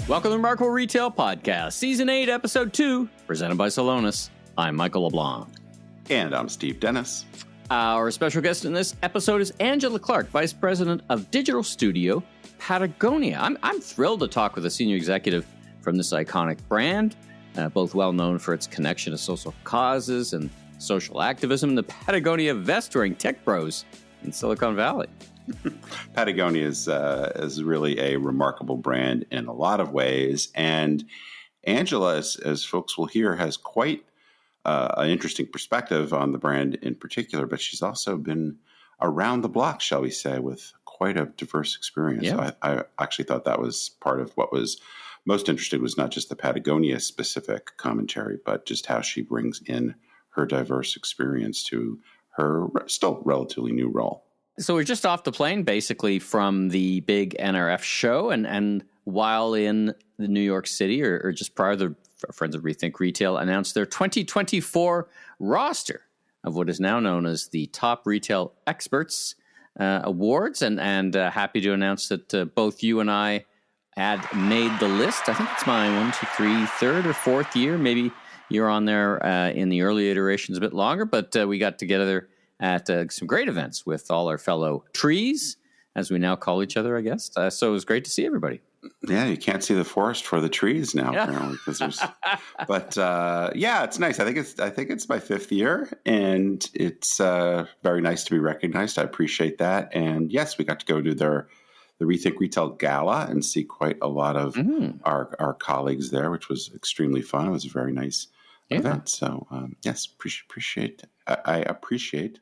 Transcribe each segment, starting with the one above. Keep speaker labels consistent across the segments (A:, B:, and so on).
A: Welcome to the Remarkable Retail Podcast, Season 8, Episode 2, presented by Salonis. I'm Michael LeBlanc.
B: And I'm Steve Dennis.
A: Our special guest in this episode is Angela Clark, Vice President of Digital Studio, Patagonia. I'm thrilled to talk with a senior executive from this iconic brand, both well known for its connection to social causes and social activism, the Patagonia vest-wearing tech bros in Silicon Valley.
B: Patagonia is really a remarkable brand in a lot of ways. And Angela, as folks will hear, has quite an interesting perspective on the brand in particular, but she's also been around the block, shall we say, with quite a diverse experience.
A: Yeah.
B: So I actually thought that was part of what was most interesting, was not just the Patagonia specific commentary, but just how she brings in her diverse experience to her still relatively new role.
A: So we're just off the plane, basically, from the big NRF show. And while in the New York City, or just prior, the Friends of Rethink Retail announced their 2024 roster of what is now known as the Top Retail Experts Awards. And happy to announce that both you and I had made the list. I think it's my third or fourth year. Maybe you're on there in the early iterations a bit longer, but we got together at some great events with all our fellow trees, as we now call each other, I guess. So it was great to see everybody.
B: Yeah, you can't see the forest for the trees now, apparently. But it's nice. I think it's my fifth year, and it's very nice to be recognized. I appreciate that. And yes, we got to go to the Rethink Retail Gala and see quite a lot of our colleagues there, which was extremely fun. It was a very nice event. So yes, appreciate. I appreciate.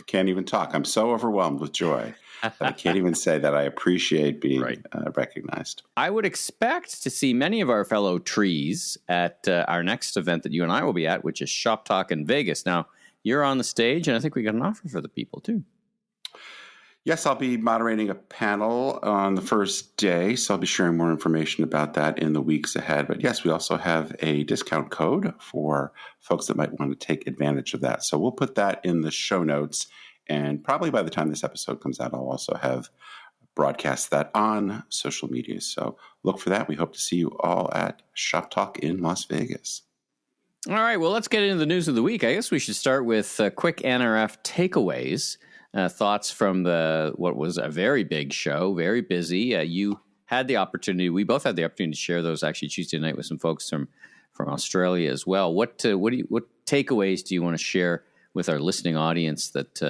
B: Can't even talk. I'm so overwhelmed with joy that I can't even say that I appreciate being recognized.
A: I would expect to see many of our fellow trees at our next event that you and I will be at, which is Shoptalk in Vegas. Now, you're on the stage, and I think we got an offer for the people, too.
B: Yes, I'll be moderating a panel on the first day, so I'll be sharing more information about that in the weeks ahead. But yes, we also have a discount code for folks that might want to take advantage of that. So we'll put that in the show notes, and probably by the time this episode comes out, I'll also have broadcast that on social media. So look for that. We hope to see you all at Shop Talk in Las Vegas.
A: All right, well, let's get into the news of the week. I guess we should start with quick NRF takeaways. Thoughts from what was a very big show, very busy. You had the opportunity. We both had the opportunity to share those actually Tuesday night with some folks from Australia as well. What takeaways do you want to share with our listening audience that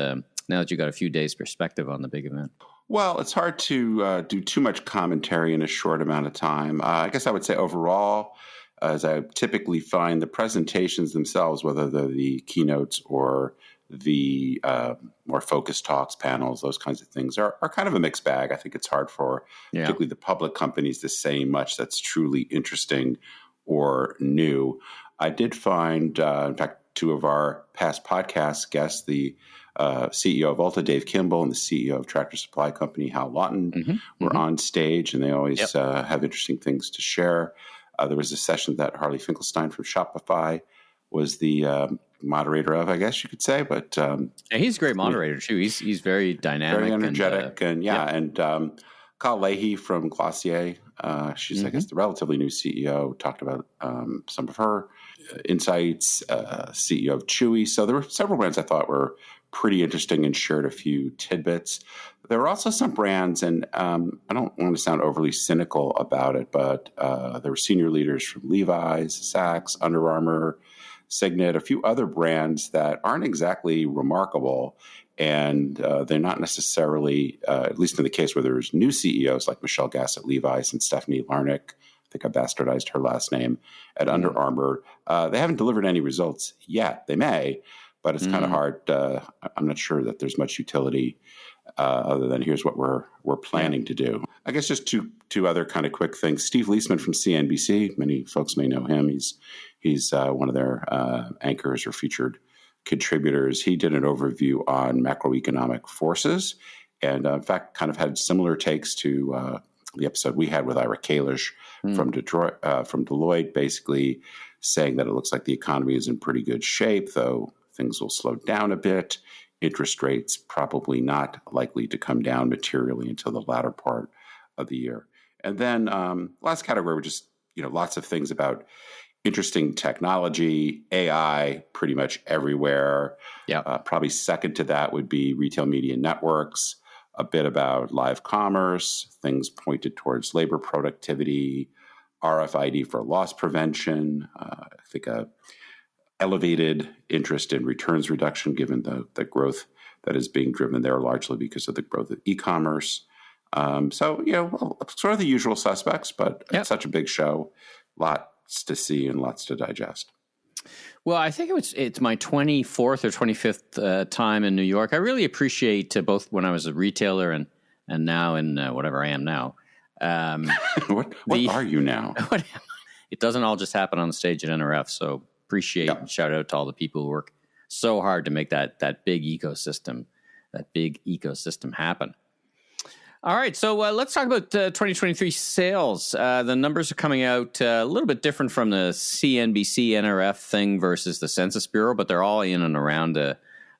A: now that you got a few days perspective on the big event?
B: Well, it's hard to do too much commentary in a short amount of time. I guess I would say overall, as I typically find, the presentations themselves, whether they're the keynotes or the more focused talks, panels, those kinds of things are kind of a mixed bag. I think it's hard for particularly the public companies to say much that's truly interesting or new. I did find, in fact, two of our past podcast guests, the CEO of Ulta, Dave Kimball, and the CEO of Tractor Supply Company, Hal Lawton, were on stage, and they always have interesting things to share. There was a session that Harley Finkelstein from Shopify was the moderator of, I guess you could say, but
A: he's a great moderator too. He's very dynamic,
B: very energetic, and Kyle Leahy from Glossier. She's I guess the relatively new CEO. Talked about some of her insights. CEO of Chewy. So there were several brands I thought were pretty interesting and shared a few tidbits. There were also some brands, and I don't want to sound overly cynical about it, but there were senior leaders from Levi's, Saks, Under Armour, Signet, a few other brands that aren't exactly remarkable, and they're not necessarily, at least in the case where there's new CEOs like Michelle Gass at Levi's and Stephanie Larnick, I think I bastardized her last name, at Under Armour. They haven't delivered any results yet. They may, but it's kind of hard. I'm not sure that there's much utility other than here's what we're planning to do. I guess just two other kind of quick things. Steve Leisman from CNBC, many folks may know him. He's one of their anchors or featured contributors. He did an overview on macroeconomic forces, and in fact, kind of had similar takes to the episode we had with Ira Kalish from Deloitte, basically saying that it looks like the economy is in pretty good shape, though things will slow down a bit. Interest rates probably not likely to come down materially until the latter part of the year. And then last category were just, lots of things about interesting technology, AI, pretty much everywhere.
A: Yeah.
B: Probably second to that would be retail media networks, a bit about live commerce, things pointed towards labor productivity, RFID for loss prevention. I think elevated interest in returns reduction, given the growth that is being driven there largely because of the growth of e-commerce. Sort of the usual suspects, but It's such a big show, lots to see and lots to digest.
A: Well, I think it's my 24th or 25th time in New York. I really appreciate both when I was a retailer and now in whatever I am now.
B: What are you now?
A: It doesn't all just happen on the stage at NRF. So appreciate and shout out to all the people who work so hard to make that big ecosystem happen. All right, so let's talk about 2023 sales. The numbers are coming out a little bit different from the CNBC NRF thing versus the Census Bureau, but they're all in and around a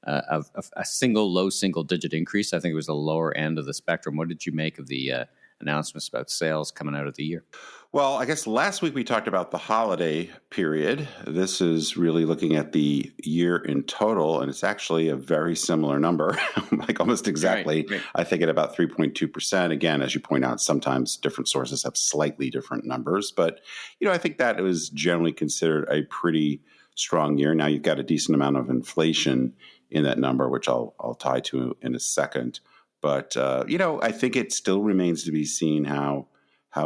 A: low single-digit increase. I think it was the lower end of the spectrum. What did you make of the announcements about sales coming out of the year?
B: Well, I guess last week we talked about the holiday period. This is really looking at the year in total, and it's actually a very similar number, like almost exactly. Right. I think at about 3.2%. Again, as you point out, sometimes different sources have slightly different numbers, but I think that was generally considered a pretty strong year. Now you've got a decent amount of inflation in that number, which I'll tie to in a second. But I think it still remains to be seen how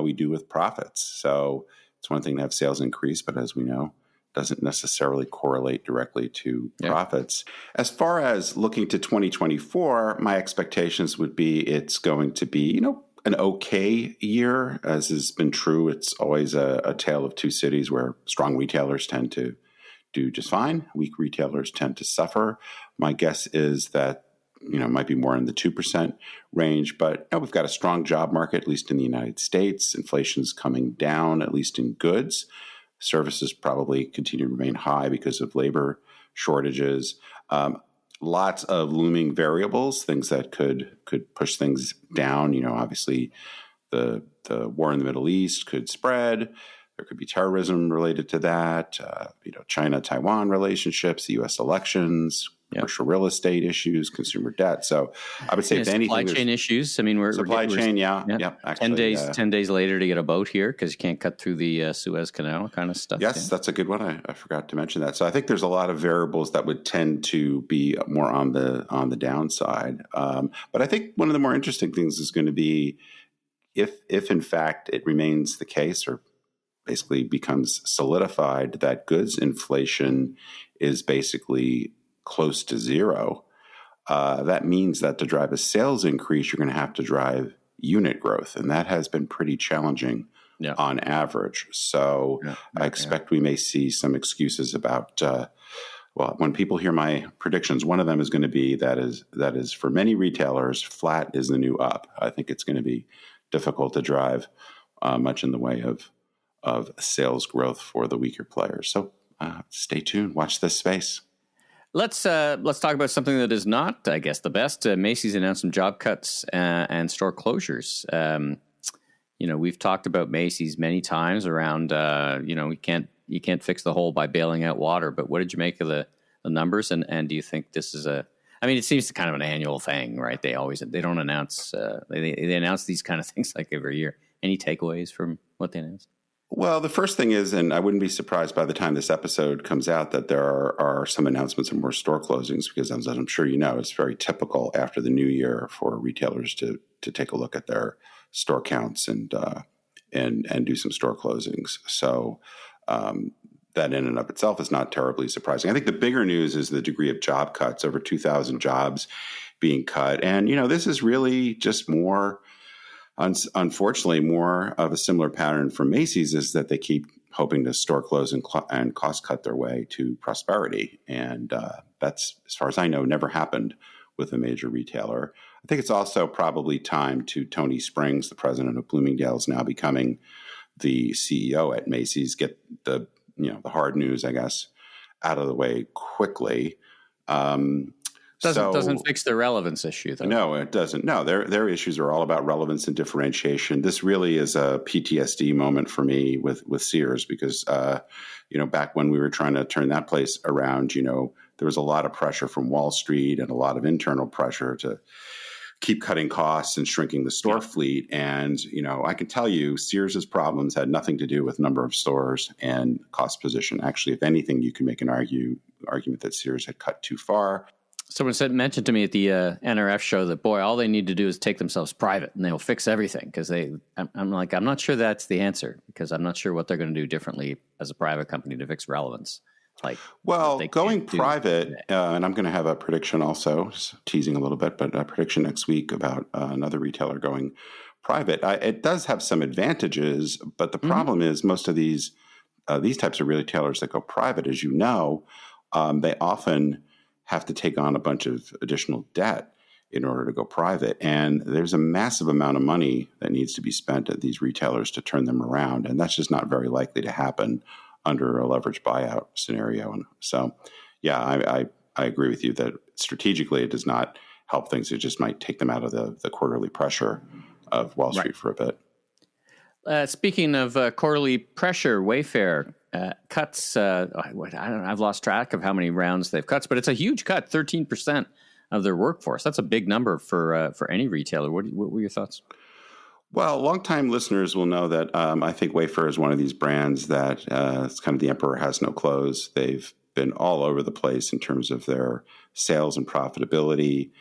B: we do with profits. So it's one thing to have sales increase, but as we know, doesn't necessarily correlate directly to profits. As far as looking to 2024, my expectations would be it's going to be, an okay year. As has been true, it's always a tale of two cities where strong retailers tend to do just fine. Weak retailers tend to suffer. My guess is that might be more in the 2% range, but we've got a strong job market, at least in the United States. Inflation's coming down, at least in goods. Services probably continue to remain high because of labor shortages. Lots of looming variables, things that could push things down. Obviously the war in the Middle East could spread. There could be terrorism related to that. China-Taiwan relationships, the U.S. elections, commercial real estate issues, consumer debt. So I would say if anything,
A: supply chain issues. I mean, we're
B: supply chain. Actually,
A: 10 days later to get a boat here because you can't cut through the Suez Canal kind of stuff.
B: Yes, that's a good one. I forgot to mention that. So I think there's a lot of variables that would tend to be more on the downside. But I think one of the more interesting things is going to be if in fact it remains the case or basically becomes solidified that goods inflation is basically close to zero. That means that to drive a sales increase, you're going to have to drive unit growth. And that has been pretty challenging on average. So I expect we may see some excuses about, when people hear my predictions, one of them is going to be that is for many retailers, flat is the new up. I think it's going to be difficult to drive much in the way of sales growth for the weaker players. So stay tuned. Watch this space.
A: Let's talk about something that is not, I guess, the best. Macy's announced some job cuts and store closures. We've talked about Macy's many times around, you can't fix the hole by bailing out water. But what did you make of the numbers? And do you think this is it seems kind of an annual thing, right? They don't announce, they announce these kind of things like every year. Any takeaways from what they announced?
B: Well, the first thing is, and I wouldn't be surprised by the time this episode comes out, that there are some announcements of more store closings, because as I'm sure you know, it's very typical after the new year for retailers to take a look at their store counts and do some store closings. So that in and of itself is not terribly surprising. I think the bigger news is the degree of job cuts, over 2,000 jobs being cut. And, this is really just more... Unfortunately, more of a similar pattern for Macy's is that they keep hoping to store close and cost cut their way to prosperity. And that's, as far as I know, never happened with a major retailer. I think it's also probably time to Tony Springs, the president of Bloomingdale's, now becoming the CEO at Macy's, get the hard news, I guess, out of the way quickly.
A: Doesn't fix the relevance issue, though.
B: No, it doesn't. No, their issues are all about relevance and differentiation. This really is a PTSD moment for me with Sears because, back when we were trying to turn that place around, there was a lot of pressure from Wall Street and a lot of internal pressure to keep cutting costs and shrinking the store fleet. And, I can tell you Sears's problems had nothing to do with number of stores and cost position. Actually, if anything, you can make an argument that Sears had cut too far.
A: Someone mentioned to me at the NRF show that, boy, all they need to do is take themselves private and they'll fix everything. Because I'm not sure that's the answer, because I'm not sure what they're going to do differently as a private company to fix relevance.
B: Going private, and I'm going to have a prediction also, just teasing a little bit, but a prediction next week about another retailer going private. It does have some advantages, but the problem is most of these types of retailers that go private, as you know, they often have to take on a bunch of additional debt in order to go private. And there's a massive amount of money that needs to be spent at these retailers to turn them around. And that's just not very likely to happen under a leveraged buyout scenario. And so, I agree with you that strategically it does not help things. It just might take them out of the quarterly pressure of Wall Street for a bit.
A: Speaking of quarterly pressure, Wayfair cuts, I don't know, I've lost track of how many rounds they've cut, but it's a huge cut, 13% of their workforce. That's a big number for any retailer. What were your thoughts?
B: Well, longtime listeners will know that I think Wayfair is one of these brands that it's kind of the emperor has no clothes. They've been all over the place in terms of their sales and profitability.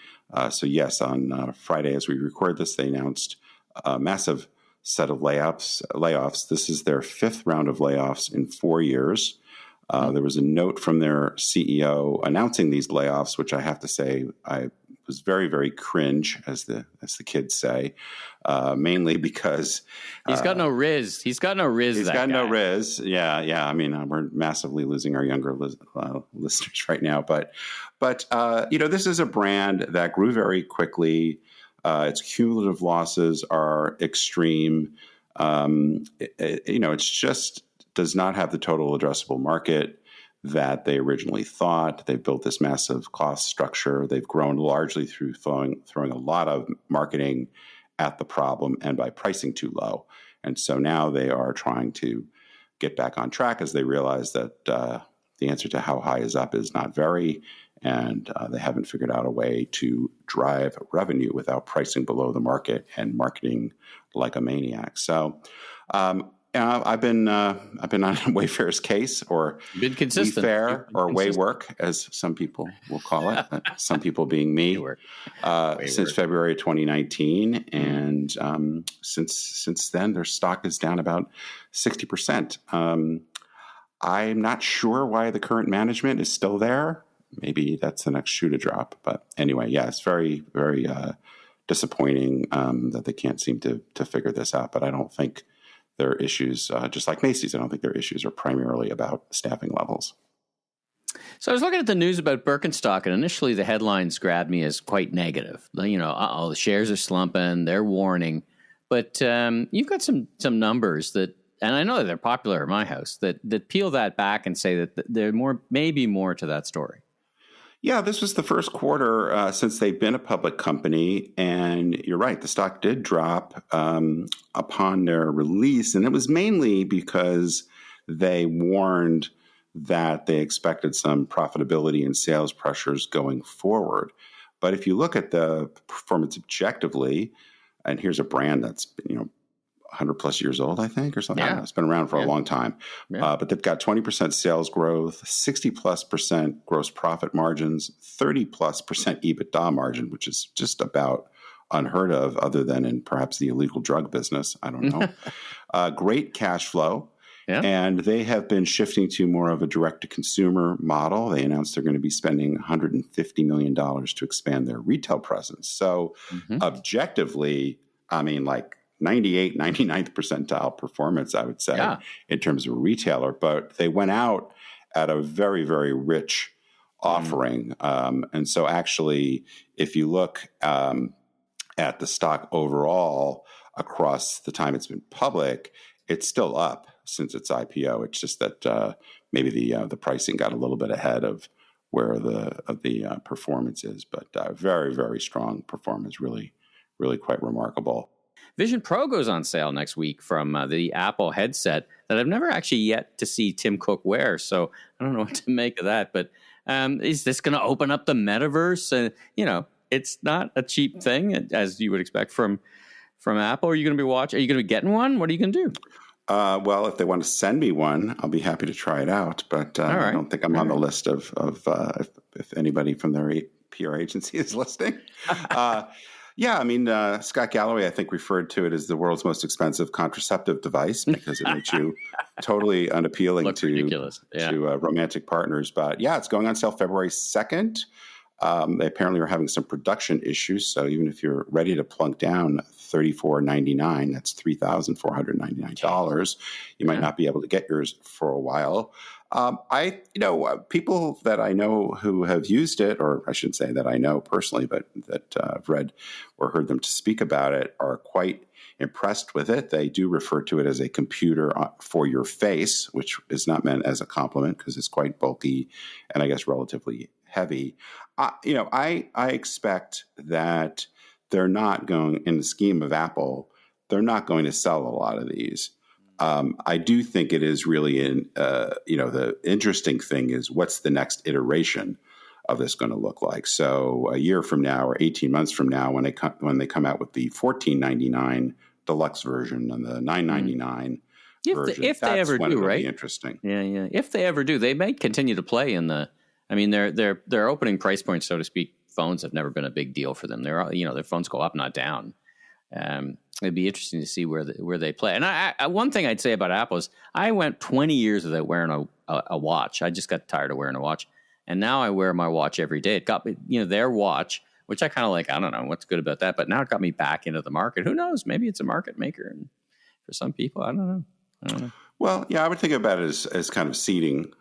B: So yes, on Friday as we record this, they announced a massive set of layoffs. This is their fifth round of layoffs in 4 years. There was a note from their CEO announcing these layoffs, which I have to say I was very, very cringe, as the kids say, mainly because
A: he's got no riz. He's got no riz.
B: He's got no riz. Yeah. I mean, we're massively losing our younger listeners right now, but this is a brand that grew very quickly. Its cumulative losses are extreme. It's just does not have the total addressable market that they originally thought. They've built this massive cost structure. They've grown largely through throwing a lot of marketing at the problem and by pricing too low. And so now they are trying to get back on track as they realize that the answer to how high is up is not very, and they haven't figured out a way to drive revenue without pricing below the market and marketing like a maniac. So I've been on Wayfair's case, or
A: been consistent.
B: Wayfair, or Waywork, as some people will call it. Some people being me, since February 2019, and since then their stock is down about 60%. I'm not sure why the current management is still there. Maybe that's the next shoe to drop. But anyway, it's very, very disappointing that they can't seem to figure this out. But I don't think their issues, just like Macy's, I don't think their issues are primarily about staffing levels.
A: So I was looking at the news about Birkenstock, and initially the headlines grabbed me as quite negative. The shares are slumping, they're warning. But you've got some numbers that, and I know that they're popular at my house, that peel that back and say that there may be more to that story.
B: Yeah, this was the first quarter since they've been a public company, and you're right, the stock did drop upon their release, and it was mainly because they warned that they expected some profitability and sales pressures going forward. But if you look at the performance objectively, and here's a brand that's 100 plus years old, I think, or something. Yeah. It's been around for a long time. Yeah. But they've got 20% sales growth, 60+% gross profit margins, 30+% EBITDA margin, which is just about unheard of other than in perhaps the illegal drug business. I don't know. Great cash flow. Yeah. And they have been shifting to more of a direct-to-consumer model. They announced they're going to be spending $150 million to expand their retail presence. So objectively, 98th, 99th percentile performance, I would say, in terms of a retailer. But they went out at a very, very rich offering. And so actually, if you look at the stock overall across the time it's been public, it's still up since its IPO. It's just that maybe the pricing got a little bit ahead of where the performance is. But very, very strong performance, really, really quite remarkable.
A: Vision Pro goes on sale next week from the Apple headset that I've never actually yet to see Tim Cook wear. So I don't know what to make of that. But is this going to open up the metaverse? It's not a cheap thing, as you would expect from Apple. Are you going to be watching? Are you going to be getting one? What are you going to do?
B: Well, if they want to send me one, I'll be happy to try it out. But I don't think I'm on the list of if anybody from their PR agency is listening. Yeah, I mean, Scott Galloway, I think, referred to it as the world's most expensive contraceptive device because it makes you totally unappealing to romantic partners. But yeah, it's going on sale February 2nd. They apparently are having some production issues. So even if you're ready to plunk down $34.99, that's $3,499, you might not be able to get yours for a while. People that I know who have used it, or I shouldn't say that I know personally, but that I've read or heard them to speak about it, are quite impressed with it. They do refer to it as a computer for your face, which is not meant as a compliment because it's quite bulky and I guess relatively heavy. I expect that they're not going, in the scheme of Apple, they're not going to sell a lot of these. I do think it is really the interesting thing is what's the next iteration of this going to look like? So a year from now or 18 months from now, when they come out with the $14.99 deluxe version and the $9.99 version,
A: if they ever do, right?
B: Be interesting.
A: Yeah. If they ever do, they may continue to play in the. I mean, their opening price point, so to speak, phones have never been a big deal for them. Their phones go up, not down. It'd be interesting to see where they play. And one thing I'd say about Apple is I went 20 years without wearing a watch. I just got tired of wearing a watch. And now I wear my watch every day. It got me, their watch, which I kind of like. I don't know what's good about that. But now it got me back into the market. Who knows? Maybe it's a market maker. And for some people, I don't know.
B: Well, yeah, I would think about it as kind of seeding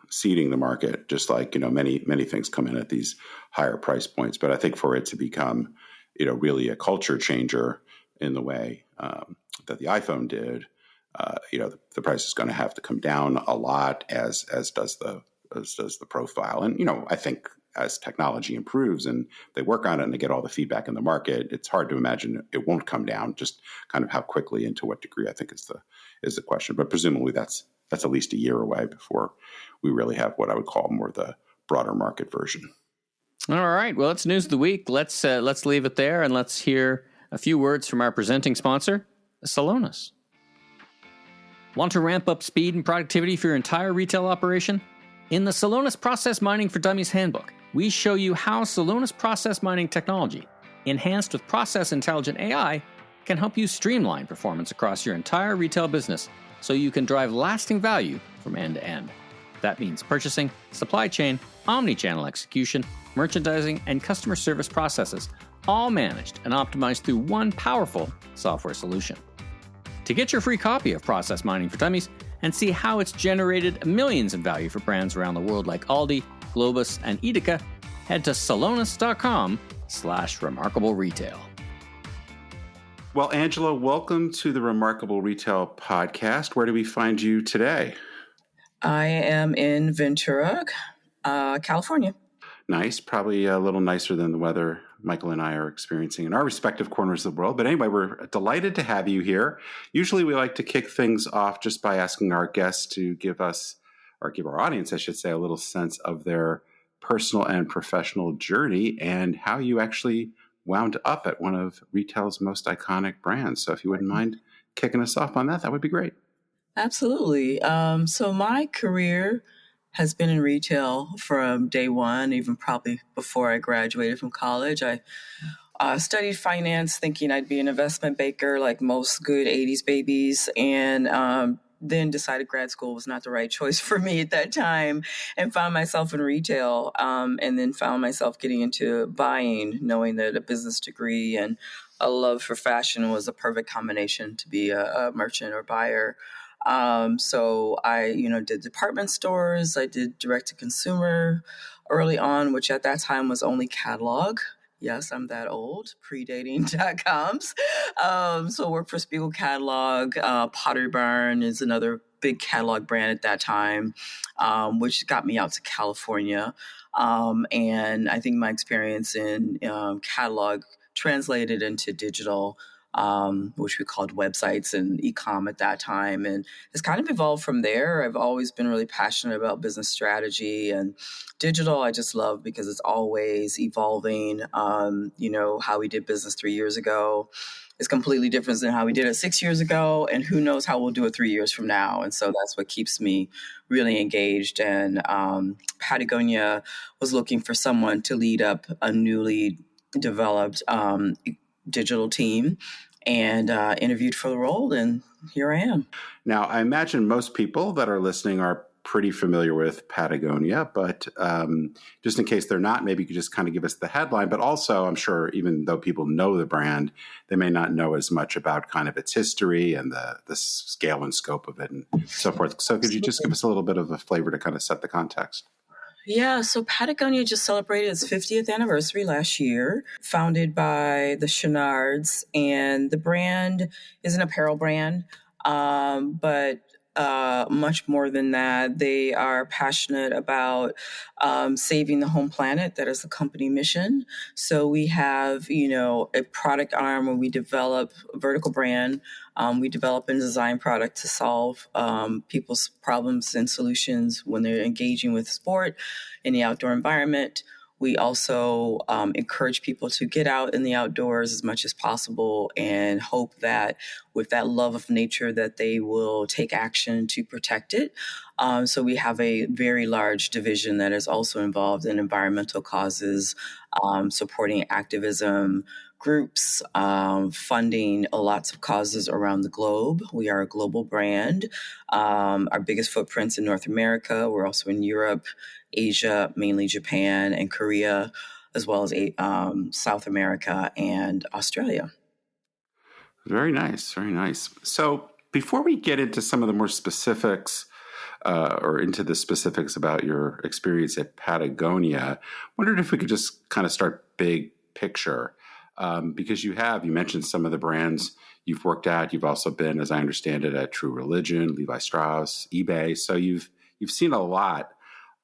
B: the market, just like, many things come in at these higher price points. But I think for it to become, really a culture changer in the way that the iPhone did, the price is going to have to come down a lot, as does the profile. And I think as technology improves and they work on it and they get all the feedback in the market, it's hard to imagine it won't come down. Just kind of how quickly and to what degree, I think is the question. But presumably that's at least a year away before we really have what I would call more the broader market version.
A: All right. Well, that's news of the week. Let's leave it there and let's hear a few words from our presenting sponsor, Celonis. Want to ramp up speed and productivity for your entire retail operation? In the Celonis Process Mining for Dummies Handbook, we show you how Celonis process mining technology, enhanced with process intelligent AI, can help you streamline performance across your entire retail business so you can drive lasting value from end to end. That means purchasing, supply chain, omni-channel execution, merchandising, and customer service processes, all managed and optimized through one powerful software solution. To get your free copy of Process Mining for Dummies and see how it's generated millions in value for brands around the world like Aldi, Globus, and Edeka, head to celonis.com/remarkable retail.
B: Well, Angela, welcome to the Remarkable Retail Podcast. Where do we find you today?
C: I am in Ventura, California.
B: Nice. Probably a little nicer than the weather Michael and I are experiencing in our respective corners of the world. But anyway, we're delighted to have you here. Usually we like to kick things off just by asking our guests to give our audience, I should say, a little sense of their personal and professional journey and how you actually wound up at one of retail's most iconic brands. So if you wouldn't mind kicking us off on that would be great.
C: Absolutely. So my career has been in retail from day one, even probably before I graduated from college. I studied finance thinking I'd be an investment banker like most good 80s babies, and then decided grad school was not the right choice for me at that time and found myself in retail, and then found myself getting into buying, knowing that a business degree and a love for fashion was a perfect combination to be a merchant or buyer. So I, did department stores. I did direct to consumer early on, which at that time was only catalog. Yes, I'm that old, predating .coms. So I worked for Spiegel Catalog. Pottery Barn is another big catalog brand at that time, which got me out to California. And I think my experience in catalog translated into digital, which we called websites and e-com at that time. And it's kind of evolved from there. I've always been really passionate about business strategy, and digital I just love because it's always evolving. How we did business 3 years ago is completely different than how we did it 6 years ago. And who knows how we'll do it 3 years from now. And so that's what keeps me really engaged. And Patagonia was looking for someone to lead up a newly developed digital team, and interviewed for the role, and here I am.
B: Now, I imagine most people that are listening are pretty familiar with Patagonia, but just in case they're not, maybe you could just kind of give us the headline. But also, I'm sure even though people know the brand, they may not know as much about kind of its history and the scale and scope of it and so forth. So could you just give us a little bit of a flavor to kind of set the context?
C: Yeah, so Patagonia just celebrated its 50th anniversary last year, founded by the Chenards, and the brand is an apparel brand, but much more than that. They are passionate about saving the home planet. That is the company mission. So we have, a product arm where we develop a vertical brand. We develop and design product to solve people's problems and solutions when they're engaging with sport in the outdoor environment. We also encourage people to get out in the outdoors as much as possible and hope that with that love of nature that they will take action to protect it. So we have a very large division that is also involved in environmental causes, supporting activism groups, funding lots of causes around the globe. We are a global brand. Our biggest footprint's in North America. We're also in Europe, Asia, mainly Japan and Korea, as well as South America and Australia.
B: Very nice. Very nice. So before we get into some of the more specifics or into the specifics about your experience at Patagonia, I wondered if we could just kind of start big picture. Because you mentioned some of the brands you've worked at. You've also been, as I understand it, at True Religion, Levi Strauss, eBay. So you've seen a lot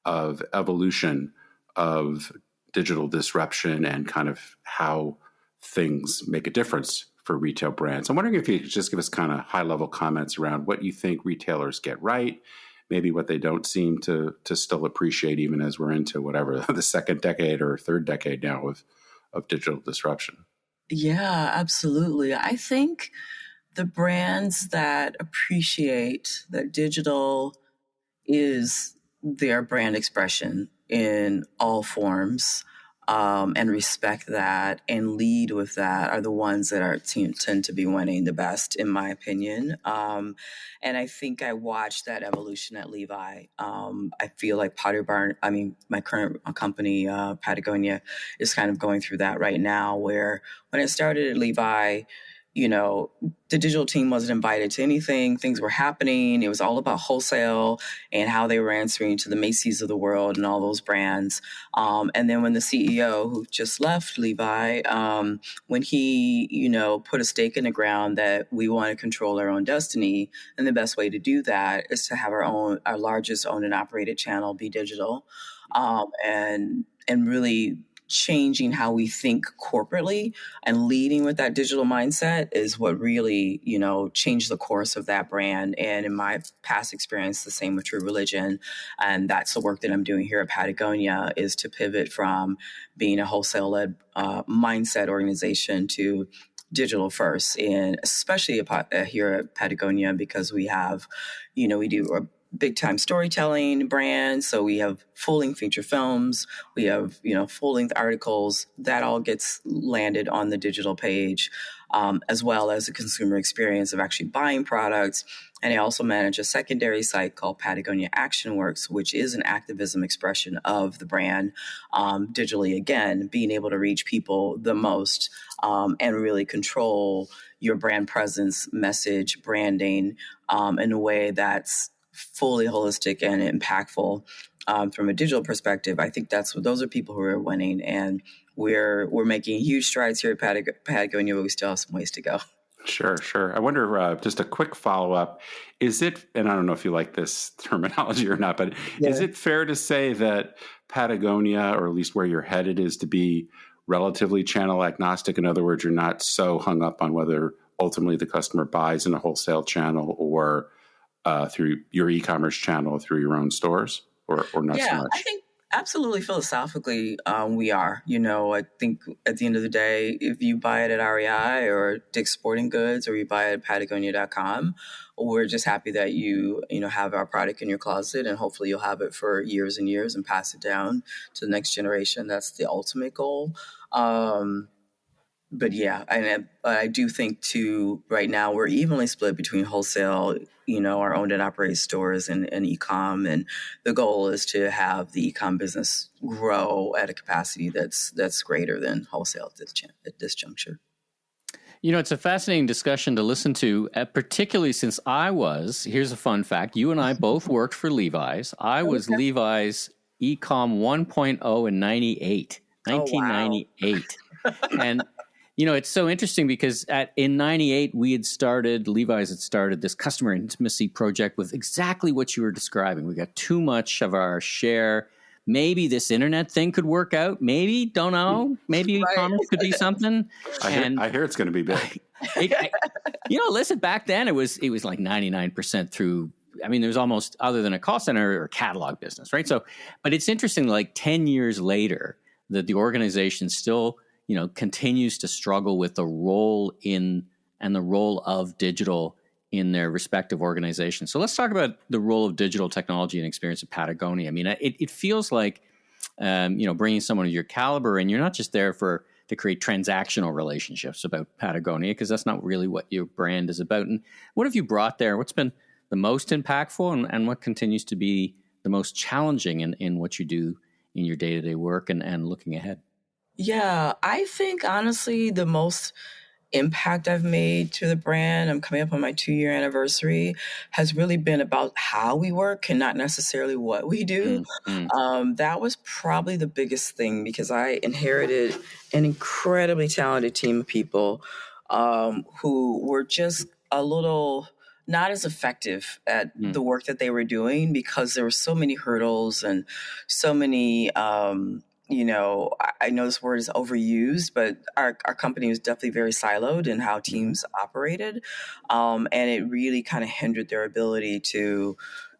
B: of evolution of digital disruption and kind of how things make a difference for retail brands. I'm wondering if you could just give us kind of high-level comments around what you think retailers get right, maybe what they don't seem to still appreciate, even as we're into whatever the second decade or third decade now of digital disruption.
C: Yeah, absolutely. I think the brands that appreciate that digital is their brand expression in all forms, and respect that and lead with that are the ones that tend to be winning the best, in my opinion. And I think I watched that evolution at Levi. I feel like my current company, Patagonia, is kind of going through that right now, where when I started at Levi, the digital team wasn't invited to anything. Things were happening. It was all about wholesale and how they were answering to the Macy's of the world and all those brands. And then when the CEO, who just left Levi, when he, put a stake in the ground that we want to control our own destiny, and the best way to do that is to have our largest owned and operated channel be digital, and really changing how we think corporately and leading with that digital mindset is what really, changed the course of that brand. And in my past experience, the same with True Religion. And that's the work that I'm doing here at Patagonia, is to pivot from being a wholesale-led mindset organization to digital first. And especially here at Patagonia, because we have, we do a big time storytelling brand. So we have full length feature films, we have, full length articles that all gets landed on the digital page, as well as the consumer experience of actually buying products. And I also manage a secondary site called Patagonia Action Works, which is an activism expression of the brand, digitally, again, being able to reach people the most, and really control your brand presence, message, branding, in a way that's fully holistic and impactful. from a digital perspective, I think those are people who are winning, and we're making huge strides here at Patagonia, but we still have some ways to go.
B: Sure, sure. I wonder, just a quick follow-up, is it, and I don't know if you like this terminology or not, but is it fair to say that Patagonia, or at least where you're headed, is to be relatively channel agnostic? In other words, you're not so hung up on whether ultimately the customer buys in a wholesale channel or through your e-commerce channel, through your own stores, or not so much?
C: I think absolutely philosophically, we are. I think at the end of the day, if you buy it at REI or Dick's Sporting Goods, or you buy it at Patagonia.com, we're just happy that you have our product in your closet, and hopefully you'll have it for years and years and pass it down to the next generation. That's the ultimate goal. But yeah, I do think too, right now we're evenly split between wholesale, our owned and operated stores, and e-com. And the goal is to have the e-com business grow at a capacity that's greater than wholesale at this juncture.
A: It's a fascinating discussion to listen to, particularly since here's a fun fact, you and I both worked for Levi's. I was Levi's e-com 1.0 in 1998. And it's so interesting because in 98, Levi's had started this customer intimacy project with exactly what you were describing. We got too much of our share. Maybe this internet thing could work out. Maybe, don't know. Maybe e-commerce could be something.
B: I hear it's going to be big.
A: Listen, back then it was like 99% through. I mean, there's almost, other than a call center or catalog business, right? So, but it's interesting, like 10 years later, that the organization still continues to struggle with the role of digital in their respective organizations. So let's talk about the role of digital technology and experience at Patagonia. I mean, it feels like, bringing someone of your caliber, and you're not just there to create transactional relationships about Patagonia, because that's not really what your brand is about. And what have you brought there? What's been the most impactful, and what continues to be the most challenging in what you do in your day-to-day work and looking ahead?
C: Yeah, I think honestly, the most impact I've made to the brand, I'm coming up on my 2-year anniversary, has really been about how we work and not necessarily what we do. That was probably the biggest thing, because I inherited an incredibly talented team of people who were just a little not as effective at the work that they were doing, because there were so many hurdles and so many I know this word is overused, but our company was definitely very siloed in how teams operated. And it really kind of hindered their ability to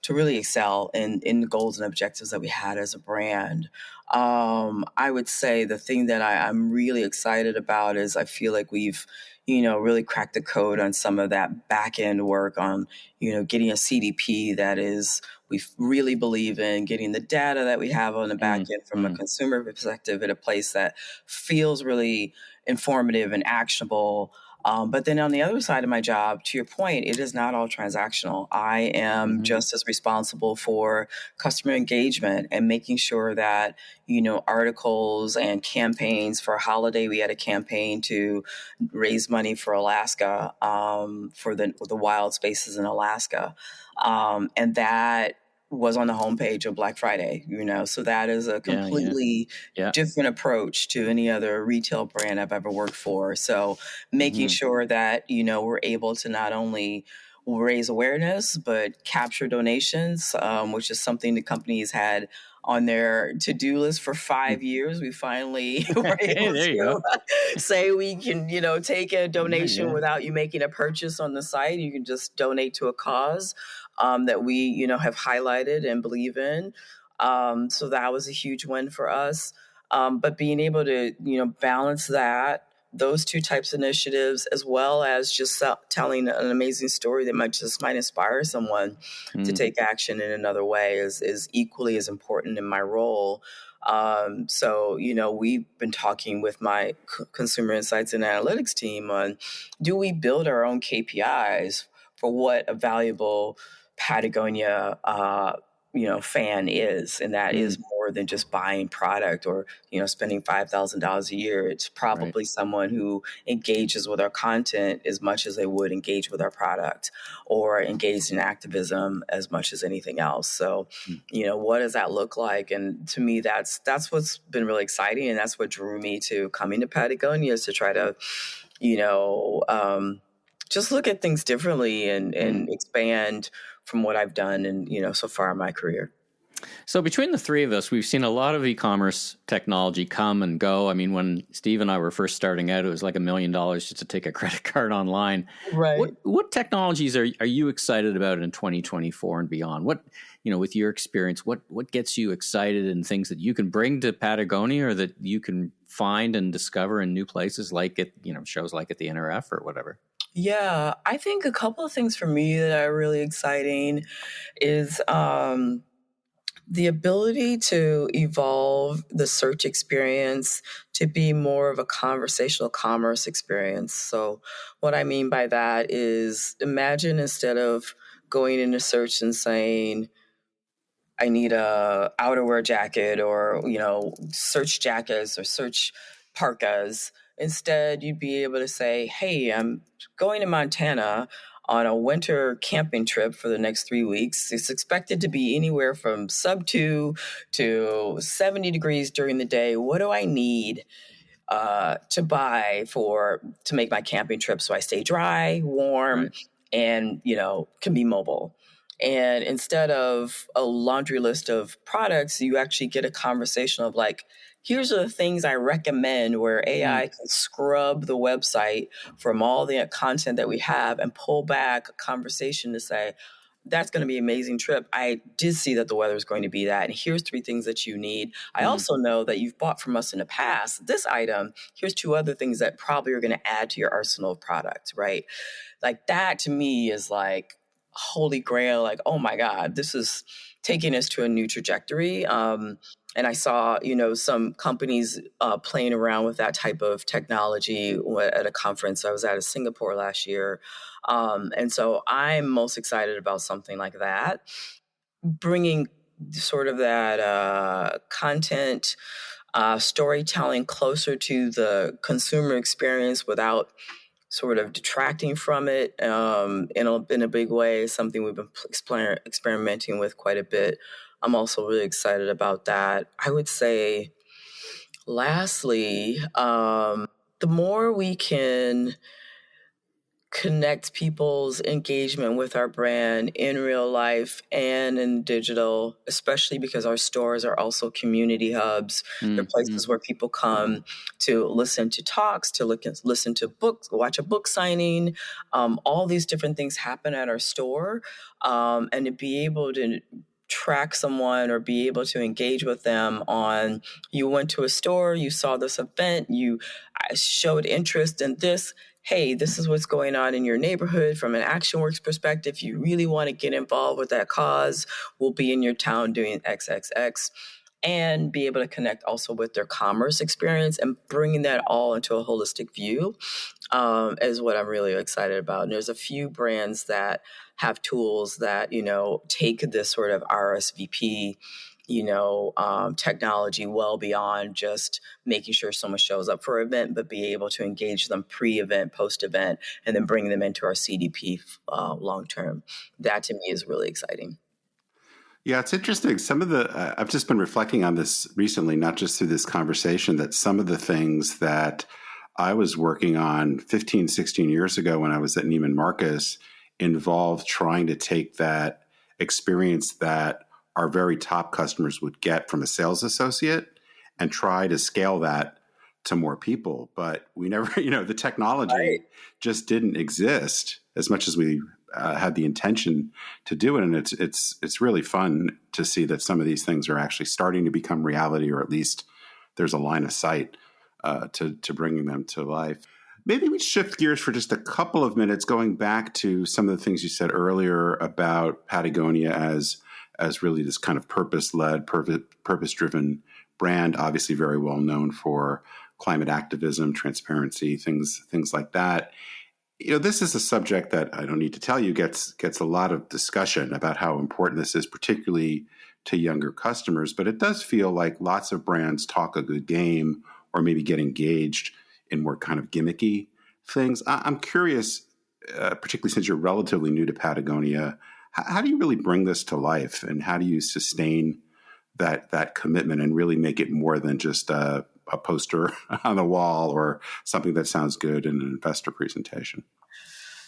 C: really excel in the goals and objectives that we had as a brand. I would say the thing that I'm really excited about is I feel like we've really cracked the code on some of that back end work on, getting a CDP that is, we really believe in getting the data that we have on the back end from a consumer perspective at a place that feels really informative and actionable. But then on the other side of my job, to your point, it is not all transactional. I am just as responsible for customer engagement and making sure that, articles and campaigns. For a holiday, we had a campaign to raise money for Alaska, for the wild spaces in Alaska. And that was on the homepage of Black Friday, so that is a completely different approach to any other retail brand I've ever worked for. So making sure that, we're able to not only raise awareness, but capture donations, which is something the company's had on their to-do list for 5 years. We finally were able to say we can, take a donation without you making a purchase on the site. You can just donate to a cause that we, have highlighted and believe in. So that was a huge win for us. But being able to, balance those two types of initiatives, as well as just telling an amazing story that might inspire someone to take action in another way, is equally as important in my role. So, we've been talking with my consumer insights and analytics team on, do we build our own KPIs for what a valuable Patagonia fan is, and that is more more than just buying product or, spending $5,000 a year. It's probably someone who engages with our content as much as they would engage with our product or engage in activism as much as anything else. So, what does that look like? And to me, that's what's been really exciting. And that's what drew me to coming to Patagonia, is to try to, just look at things differently and expand from what I've done and, so far in my career.
A: So between the three of us, we've seen a lot of e-commerce technology come and go. I mean, when Steve and I were first starting out, it was like $1 million just to take a credit card online.
C: Right.
A: What technologies are you excited about in 2024 and beyond? What, with your experience, what gets you excited in things that you can bring to Patagonia or that you can find and discover in new places like at, shows like at the NRF or whatever?
C: Yeah, I think a couple of things for me that are really exciting is the ability to evolve the search experience to be more of a conversational commerce experience. So what I mean by that is, imagine instead of going into search and saying, I need a outerwear jacket or, search jackets or search parkas. Instead, you'd be able to say, hey, I'm going to Montana on a winter camping trip for the next 3 weeks. It's expected to be anywhere from sub 2 to 70 degrees during the day. What do I need to buy to make my camping trip so I stay dry, warm, and, can be mobile? And instead of a laundry list of products, you actually get a conversation of like, here's the things I recommend, where AI can scrub the website from all the content that we have and pull back a conversation to say, that's going to be an amazing trip. I did see that the weather is going to be that. And here's 3 things that you need. I also know that you've bought from us in the past this item. Here's 2 other things that probably are going to add to your arsenal of products, right? Like that to me is like holy grail. Like, oh my God, this is taking us to a new trajectory. And I saw, some companies playing around with that type of technology at a conference I was at in Singapore last year. And so I'm most excited about something like that, bringing sort of that content storytelling closer to the consumer experience without sort of detracting from it in a big way. Something we've been experimenting with quite a bit. I'm also really excited about that. I would say, lastly, the more we can connect people's engagement with our brand in real life and in digital, especially because our stores are also community hubs. They're places where people come to listen to talks, to listen to books, watch a book signing. All these different things happen at our store. And to be able to track someone or be able to engage with them on, you went to a store, you saw this event, you showed interest in this. Hey, this is what's going on in your neighborhood from an ActionWorks perspective. If you really want to get involved with that cause, we'll be in your town doing XXX, and be able to connect also with their commerce experience and bringing that all into a holistic view is what I'm really excited about. And there's a few brands that have tools that, take this sort of RSVP, technology well beyond just making sure someone shows up for an event, but be able to engage them pre-event, post-event, and then bring them into our CDP long-term. That to me is really exciting.
B: Yeah, it's interesting. Some of the, I've just been reflecting on this recently, not just through this conversation, that some of the things that I was working on 15, 16 years ago when I was at Neiman Marcus involved trying to take that experience that our very top customers would get from a sales associate and try to scale that to more people. But we never, the technology just didn't exist as much as we had the intention to do it. And it's really fun to see that some of these things are actually starting to become reality, or at least there's a line of sight to bringing them to life. Maybe we shift gears for just a couple of minutes, going back to some of the things you said earlier about Patagonia as really this kind of purpose-led, purpose-driven brand, obviously very well known for climate activism, transparency, things like that. This is a subject that I don't need to tell you gets a lot of discussion about how important this is, particularly to younger customers. But it does feel like lots of brands talk a good game or maybe get engaged in more kind of gimmicky things. I'm curious, particularly since you're relatively new to Patagonia, how do you really bring this to life, and how do you sustain that commitment and really make it more than just a poster on the wall or something that sounds good in an investor presentation?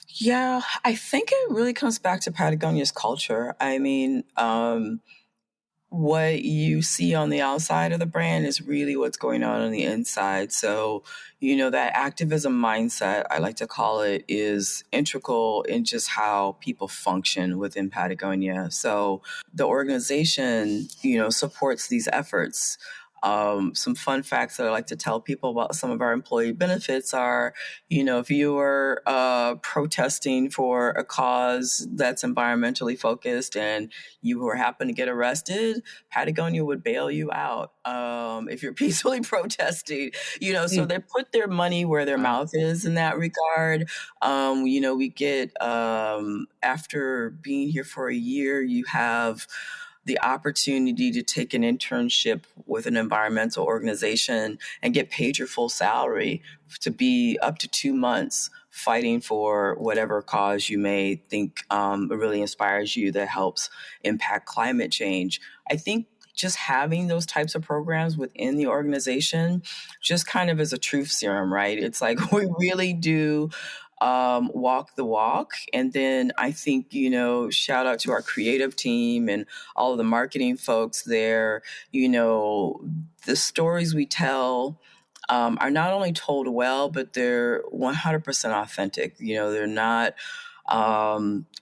C: Yeah, I think it really comes back to Patagonia's culture. I mean, what you see on the outside of the brand is really what's going on the inside. So, that activism mindset, I like to call it, is integral in just how people function within Patagonia. So the organization, supports these efforts. Some fun facts that I like to tell people about some of our employee benefits are, if you were protesting for a cause that's environmentally focused and you were happen to get arrested, Patagonia would bail you out if you're peacefully protesting. So they put their money where their mouth is in that regard. We get, after being here for a year, you have the opportunity to take an internship with an environmental organization and get paid your full salary to be up to 2 months fighting for whatever cause you may think really inspires you that helps impact climate change. I think just having those types of programs within the organization just kind of is a truth serum, right? It's like we really do walk the walk. And then I think, shout out to our creative team and all of the marketing folks there. The stories we tell are not only told well, but they're 100% authentic. They're not,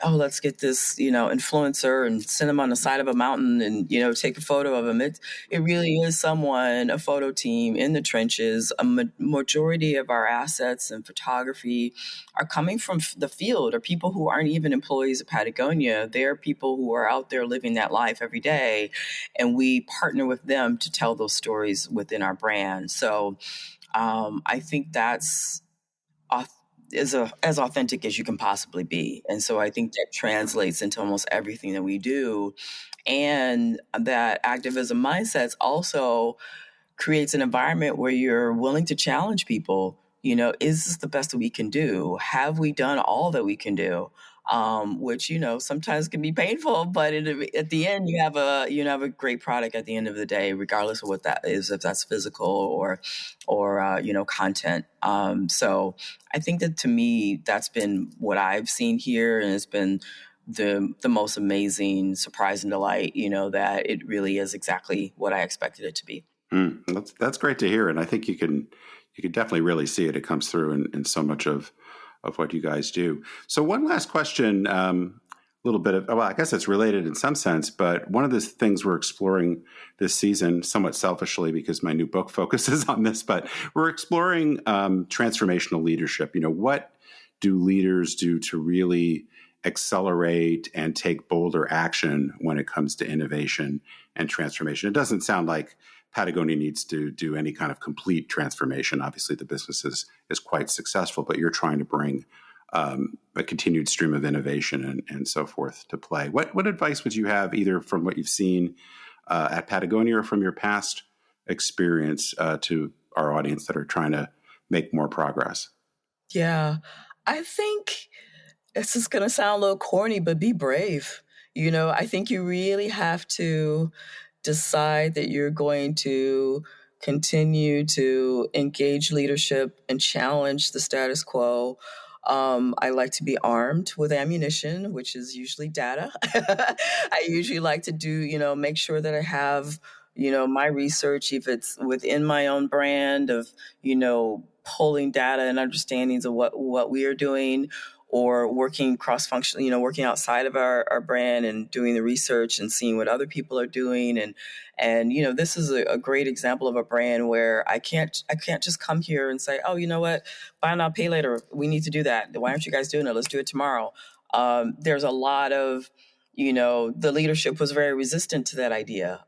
C: let's get this, influencer and send them on the side of a mountain and, take a photo of them. It really is someone, a photo team in the trenches. A majority of our assets and photography are coming from the field, or people who aren't even employees of Patagonia. They're people who are out there living that life every day. And we partner with them to tell those stories within our brand. So I think that's as authentic as you can possibly be. And so I think that translates into almost everything that we do. And that activism mindset also creates an environment where you're willing to challenge people. Is this the best that we can do? Have we done all that we can do? Which, sometimes can be painful, but at the end, you have a great product at the end of the day, regardless of what that is, if that's physical or content. So I think that, to me, that's been what I've seen here, and it's been the most amazing surprise and delight, that it really is exactly what I expected it to be.
B: That's great to hear. And I think you can definitely really see it. It comes through in so much of what you guys do. So one last question, a little bit of, well, I guess it's related in some sense, but one of the things we're exploring this season, somewhat selfishly because my new book focuses on this, but we're exploring transformational leadership. What do leaders do to really accelerate and take bolder action when it comes to innovation and transformation? It doesn't sound like Patagonia needs to do any kind of complete transformation. Obviously, the business is quite successful, but you're trying to bring a continued stream of innovation and so forth to play. What advice would you have, either from what you've seen at Patagonia or from your past experience, to our audience that are trying to make more progress?
C: Yeah, I think this is going to sound a little corny, but be brave. I think you really have to decide that you're going to continue to engage leadership and challenge the status quo. I like to be armed with ammunition, which is usually data. I usually like to do, make sure that I have, my research, if it's within my own brand, of, pulling data and understandings of what we are doing, or working cross-functionally, working outside of our brand and doing the research and seeing what other people are doing. And this is a great example of a brand where I can't just come here and say, oh, you know what, buy now, pay later. We need to do that. Why aren't you guys doing it? Let's do it tomorrow. There's a lot of, the leadership was very resistant to that idea.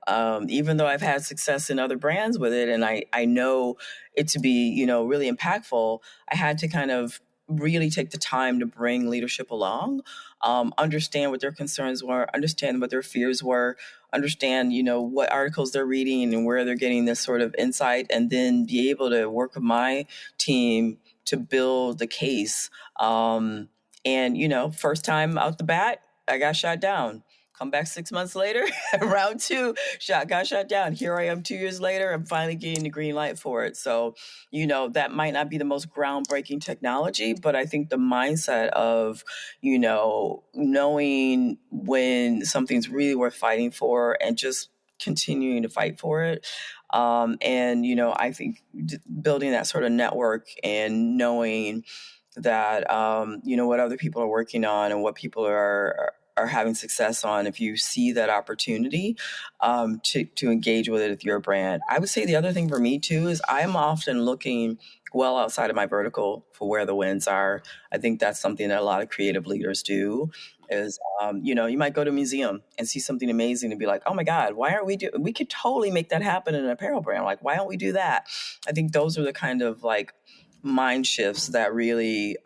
C: Even though I've had success in other brands with it, and I know it to be, really impactful, I had to kind of really take the time to bring leadership along, understand what their concerns were, understand what their fears were, understand, what articles they're reading and where they're getting this sort of insight, and then be able to work with my team to build the case. And first time out the bat, I got shot down. Come back 6 months later, round two, got shot down. Here I am 2 years later. I'm finally getting the green light for it. So, that might not be the most groundbreaking technology, but I think the mindset of, knowing when something's really worth fighting for and just continuing to fight for it. I think building that sort of network and knowing that, what other people are working on and what people are having success on, if you see that opportunity to engage with it with your brand. I would say the other thing for me too is I'm often looking well outside of my vertical for where the wins are. I think that's something that a lot of creative leaders do is, you might go to a museum and see something amazing and be like, oh my God, why aren't we could totally make that happen in an apparel brand. Like, why don't we do that? I think those are the kind of like mind shifts that really,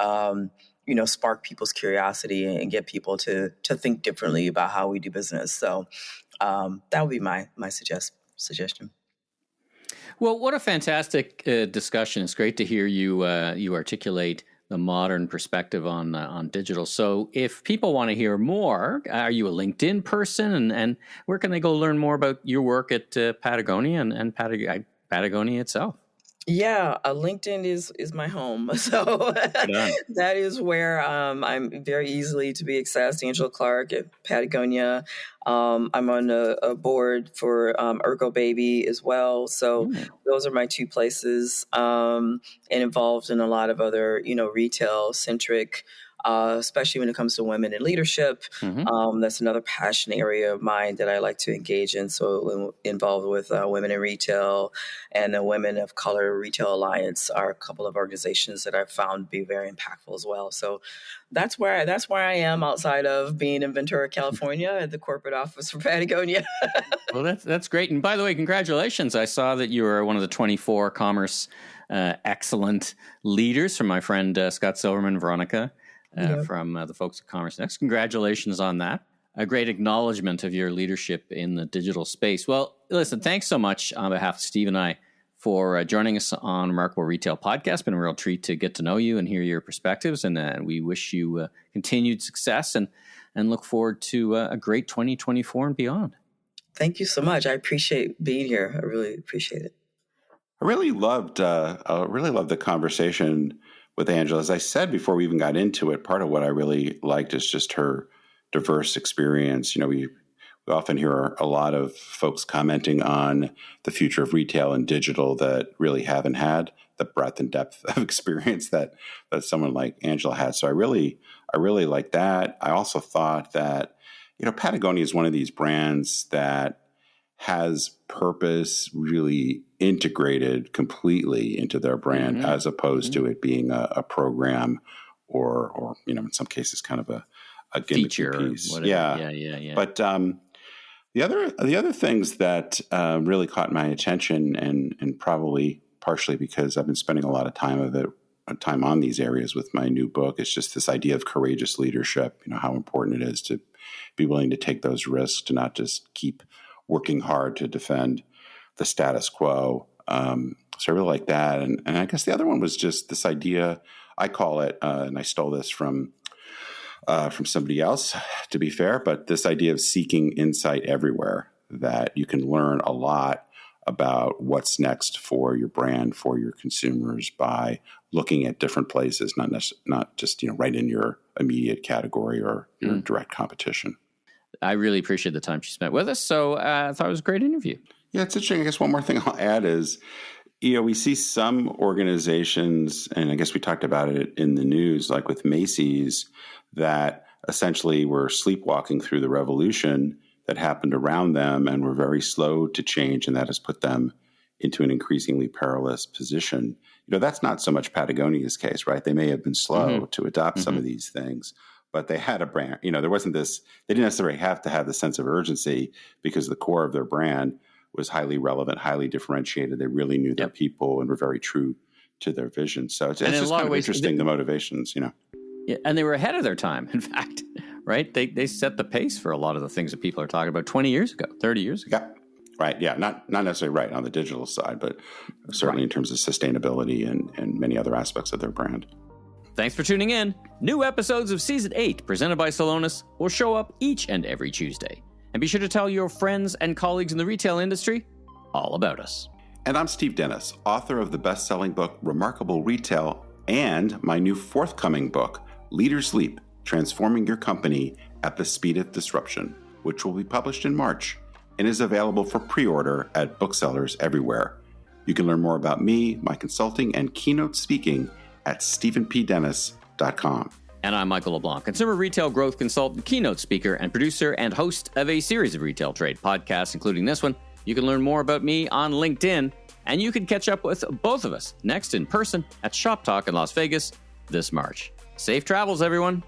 C: spark people's curiosity and get people to think differently about how we do business. So that would be my suggestion.
A: Well, what a fantastic discussion. It's great to hear you articulate the modern perspective on digital. So if people want to hear more, are you a LinkedIn person? And where can they go learn more about your work at Patagonia and Patagonia itself?
C: Yeah, LinkedIn is my home. So that is where I'm very easily to be accessed. Angela Clark at Patagonia. I'm on a board for Ergo Baby as well. So those are my two places, and involved in a lot of other, retail-centric, especially when it comes to women in leadership. That's another passion area of mine that I like to engage in. So involved with women in retail, and the Women of Color Retail Alliance are a couple of organizations that I've found be very impactful as well. So that's where I am outside of being in Ventura, California at the corporate office for Patagonia.
A: Well, that's great. And by the way, congratulations. I saw that you were one of the 24 Commerce excellent leaders from my friend Scott Silverman, Veronica. From the folks at Commerce Next. Congratulations on that. A great acknowledgement of your leadership in the digital space. Well, listen, thanks so much on behalf of Steve and I for joining us on Remarkable Retail Podcast. It's been a real treat to get to know you and hear your perspectives. And we wish you continued success and look forward to a great 2024 and beyond.
C: Thank you so much. I appreciate being here. I really appreciate it.
B: I really loved the conversation with Angela. As I said before we even got into it, part of what I really liked is just her diverse experience. We often hear a lot of folks commenting on the future of retail and digital that really haven't had the breadth and depth of experience that someone like Angela has. So I really like that. I also thought that, Patagonia is one of these brands that has purpose really integrated completely into their brand, as opposed to it being a program or in some cases kind of a
A: feature
B: piece.
A: Yeah.
B: But the other things that really caught my attention, and probably partially because I've been spending a lot of time on these areas with my new book, is just this idea of courageous leadership. How important it is to be willing to take those risks, to not just keep working hard to defend the status quo. So I really like that. And I guess the other one was just this idea, I call it, and I stole this from somebody else, to be fair, but this idea of seeking insight everywhere, that you can learn a lot about what's next for your brand, for your consumers, by looking at different places, not just right in your immediate category or your direct competition.
A: I really appreciate the time she spent with us. So I thought it was a great interview.
B: Yeah, it's interesting. I guess one more thing I'll add is, we see some organizations, and I guess we talked about it in the news, like with Macy's, that essentially were sleepwalking through the revolution that happened around them and were very slow to change, and that has put them into an increasingly perilous position. That's not so much Patagonia's case, right? They may have been slow to adopt some of these things, but they had a brand. There wasn't this, they didn't necessarily have to have the sense of urgency, because the core of their brand was highly relevant, highly differentiated. They really knew their people and were very true to their vision. So it's
A: in
B: just
A: a lot
B: kind
A: of
B: of
A: ways,
B: interesting, the motivations,
A: Yeah, and they were ahead of their time, in fact, right? They set the pace for a lot of the things that people are talking about 20 years ago, 30 years ago.
B: Yeah, right. Yeah, not necessarily right on the digital side, but certainly in terms of sustainability and many other aspects of their brand.
A: Thanks for tuning in. New episodes of Season 8, presented by Celonis, will show up each and every Tuesday. And be sure to tell your friends and colleagues in the retail industry all about us.
B: And I'm Steve Dennis, author of the best-selling book, Remarkable Retail, and my new forthcoming book, Leaders Leap, Transforming Your Company at the Speed of Disruption, which will be published in March and is available for pre-order at booksellers everywhere. You can learn more about me, my consulting, and keynote speaking at stephenpdennis.com.
A: And I'm Michael LeBlanc, consumer retail growth consultant, keynote speaker, and producer, and host of a series of retail trade podcasts, including this one. You can learn more about me on LinkedIn, and you can catch up with both of us next in person at Shoptalk in Las Vegas this March. Safe travels, everyone.